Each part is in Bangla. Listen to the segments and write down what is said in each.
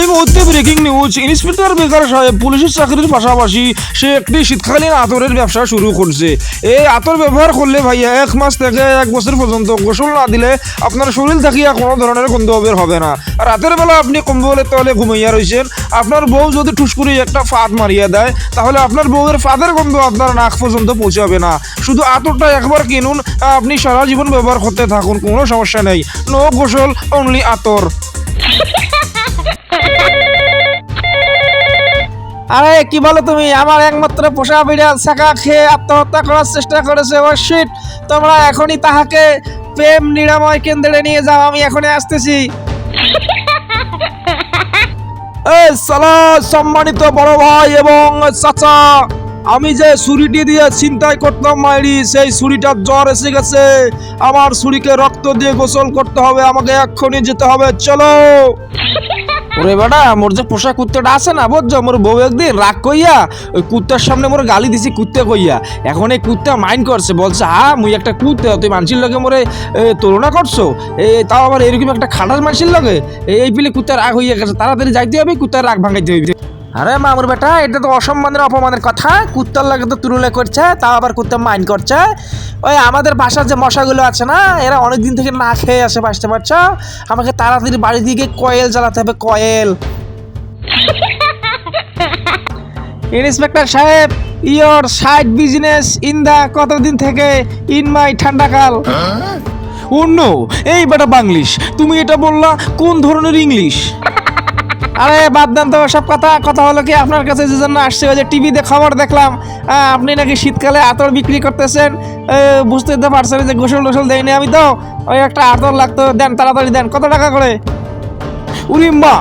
এই মুহূর্তে ব্রেকিং নিউজ, ইন্সপেক্টর বেকার সাহেব পুলিশের চাকরির পাশাপাশি সে একটি শীতকালীন আতরের ব্যবসা শুরু করছে। এই আতর ব্যবহার করলে ভাইয়া 1 মাস থেকে 1 বছর পর্যন্ত গোসল না দিলে আপনার শরীর থাকিয়া কোনো ধরনের গন্ধ বের হবে না। রাতের বেলা আপনি কম্বলের তলে ঘুমাইয়া রয়েছেন, আপনার বউ যদি ঠুস করে একটা ফাঁদ মারিয়া দেয় তাহলে আপনার বউয়ের ফাঁদের গন্ধ আপনার নাক পর্যন্ত পৌঁছাবে না। শুধু আতরটা একবার কিনুন, আপনি সারা জীবন ব্যবহার করতে থাকুন, কোনো সমস্যা নেই। নো গোসল, অনলি আতর। আরে কি বলো তুমি? আমার একমাত্র পোষা বিড়াল ছাকা খেয়ে আত্মহত্যা করার চেষ্টা করেছে। ও শিট, তোমরা এখনই তাহাকে প্রেম নিরাময় কেন্দ্রে নিয়ে যাও, আমি এখনই আসতেছি। এই সালা সম্মানিত বড় ভাই এবং চাচা, আমি যে ছুরিটি দিয়ে ছিনতাই করতাম মাইরি, সেই ছুরিটার জ্বর এসে গেছে। আমার ছুরিকে রক্ত দিয়ে গোসল করতে হবে, আমাকে এক্ষুনি যেতে হবে, চলো। ওরে বেটা, মোর যে পোষা কুত্তাটা আছে না বুঝছো, মোর বউ একদিন রাগ কইয়া ওই কুত্তার সামনে মোর গালি দিছি কুত্তা কইয়া। এখন এই কুত্তা মাইন্ড করছে, বলছে মুই একটা কুত্তা, তুই মানুষের লগে মোরে তুলনা করছো, তাও আবার এরকম একটা খাটাস মানুষের লগে। এই পিলে কুত্তা রাগ হইয়া গেছে, তাড়াতাড়ি যাইতে হবে, কুত্তার রাগ ভাঙাইতে হইবে। আরে মামুর বেটা, এটা তো অসম্মানের অপমানের কথা। কুত্তার লাগে তো তুলনা করছে, তাও আবার কুত্তা মাইন্ড করছে। ওই আমাদের বাসার যে মশাগুলো আছে না, এরা অনেকদিন থেকে না খেয়ে আসে, বাঁচতে পারছো? আমাকে তাড়াতাড়ি বাড়ি দিকে কয়েল জ্বালাতে হবে, কয়েল। ইন্সপেক্টর সাহেব, your side business in the কতদিন থেকে ইন মাই ঠান্ডাকাল। অন্য এই বেটা বাংলিশ, তুমি এটা বললা কোন ধরনের ইংলিশ? আরে বাদ দেন তো সব কথা। কথা হলো কি, আপনার কাছে যে জন্য আসছে, ওই যে টিভিতে খবর দেখলাম আপনি নাকি শীতকালে আতর বিক্রি করতেছেন। বুঝতে তো পারছেন যে গোসল টোসল দেয়নি আমি, তো ওই একটা আতর লাগতো, দেন তাড়াতাড়ি দেন। কত টাকা করে? উরি মা,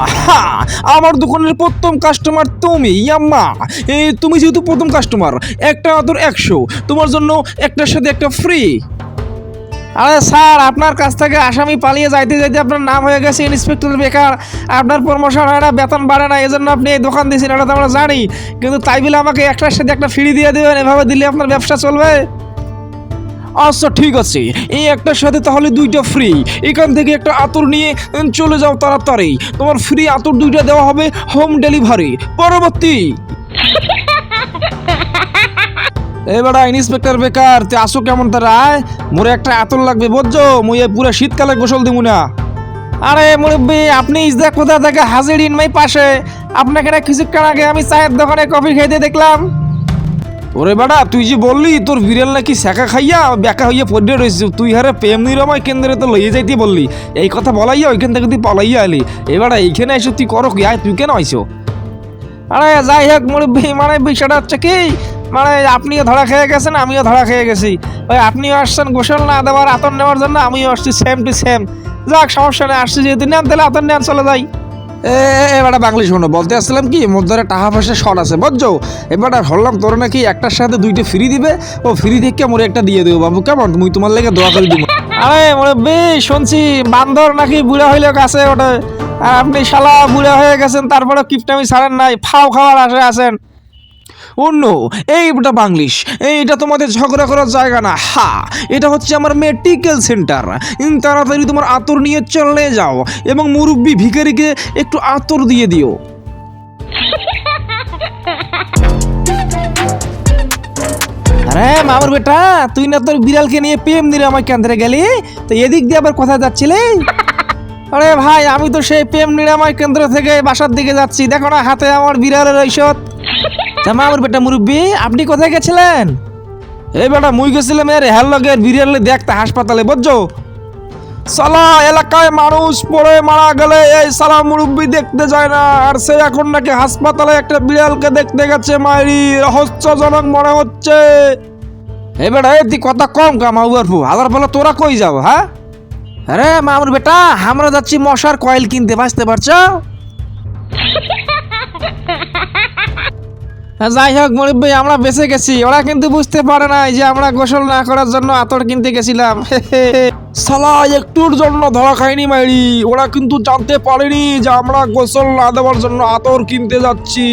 আমার দোকানের প্রথম কাস্টমার তুমি ইয়াম্মা। তুমি যেহেতু প্রথম কাস্টমার, একটা আতর 100, তোমার জন্য একটার সাথে একটা ফ্রি। আরে স্যার, আপনার কাছ থেকে আসামি পালিয়ে যাইতে যাইতে আপনার নাম হয়ে গেছে ইন্সপেক্টর বেকার। আপনার প্রমোশন হয় না, বেতন বাড়ে না, এই জন্য আপনি এই দোকান দিয়েছেন, এটা তো আমরা জানি। কিন্তু তাই বলে আমাকে একটার সাথে একটা ফ্রি দিয়ে দেবেন, এভাবে দিলে আপনার ব্যবসা চলবে? আচ্ছা ঠিক আছে, এই একটার সাথে তাহলে 2টা ফ্রি। এখান থেকে একটা আতর নিয়ে চলে যাও তাড়াতাড়ি, তোমার ফ্রি আতর 2টা দেওয়া হবে হোম ডেলিভারি। পরবর্তী। এবারে ইন্সপেক্টর বেকার, তুই আসো কেমন তারা? মোরে একটা আতর লাগবে বুঝছো, মুই পুরো শীতকালে গোসল দিব না। আরে মুরব্বী, আপনি ইসদা কোথা থেকে হাজির ইন মাই পাশে? আপনাকে না কিছুক্ষণ আগে আমি চায়ের দোকানে কফি খাইতে দেখলাম। ওরে বেটা, তুই যে বললি তোর বিড়াল নাকি শাখা খাইয়া ব্যাকা হইয়া পড়ে রয়েছে, তুই হারে প্রেম নিরাময় কেন্দ্রে তো লইয়ে যাইতে বললি। এই কথা বলাইয়া ওইখান থেকে তুই পলাইয়া এলি, এবার এইখানে এসে তুই করো কি? তুই কেন আইছো? আরে যাই হোক মুরব্বী, মানে বিষয়টা হচ্ছে কি, মানে আপনিও ধরা খেয়ে গেছেন, আমিও ধরা খেয়ে গেছি। ওই আপনিও আসছেন গোসল না দেওয়ার আতর নেওয়ার জন্য, আমিও আসছি সেম টু সেম। যাক, সমস্যা নেই, আসছি যেহেতু নেন, তাহলে আতর নেন, চলে যাই। এবারে বাংলি শোনো, বলতে আসছিলাম কি, মোর ধরে টাকা পয়সা শর্ট আছে বুঝছো। এবারে হরলাম তোর নাকি একটার সাথে 2টা ফ্রি দিবে, ও ফ্রি থেকে মোরে একটা দিয়ে দেবো বাবু, কেমন? তুমি তোমার লেগে দোয়া করে দিব। আরে মুরব্বী, শুনছি বান্দর নাকি বুড়া হইলে গাছে ওঠে, আর আপনি শালা বুড়া হয়ে গেছেন, তারপরে কিপটামি ছাড়েন নাই, ফাও খাওয়ার আশে আছেন। অন্য এইটা বাংলিশ, এইটা তোমাদের ঝগড়া করার জায়গা না। এটা হচ্ছে আমার মেডিকেল সেন্টার। তাড়াতাড়ি তোমার আতর নিয়ে চলে যাও এবং মুরব্বি ভিখারিকে একটু আতর দিয়ে দিও। আরে মামুর বেটা, তুই না তোর বিড়ালকে নিয়ে প্রেম নিরাময় কেন্দ্রে গেলি, তো এদিক দিয়ে আবার কোথায় যাচ্ছিলি? আরে ভাই, আমি তো সেই প্রেম নিরাময় কেন্দ্র থেকে বাসার দিকে যাচ্ছি, দেখো না হাতে আমার বিড়ালের ঔষধ। মামুর বেটা মুরব্বী, আপনি কোথায় গেছিলেন? এই বেটা, মুই গেছিলাম এর হেল লগের বিড়ালে দেখতে হাসপাতালে বুঝছো। সালা এলাকায় মানুষ পড়ে মারা গেলে এই সালা মুরব্বি দেখতে যায় না, আর সে এখন নাকি হাসপাতালে একটা বিড়ালকে দেখতে গেছে। মাইরি রহস্যজনক মনে হচ্ছে। এই বেটা, তুই কথা কম কামাউয়ারফু, হাজার ফলে তোরা কই যাও? হ্যাঁ, আরে মামুর বেটা, আমরা যাচ্ছি মশার কয়েল কিনতে, বাঁচতে পারছো? যাই হোক মুরব্বী, আমরা বেঁচে গেছি। ওরা কিন্তু বুঝতে পারে না যে আমরা গোসল না করার জন্য আতর কিনতে গেছিলাম। সালা একটুর জন্য ধরা খাইনি মাইরি, ওরা কিন্তু জানতে পারেনি যে আমরা গোসল না দেওয়ার জন্য আতর কিনতে যাচ্ছি।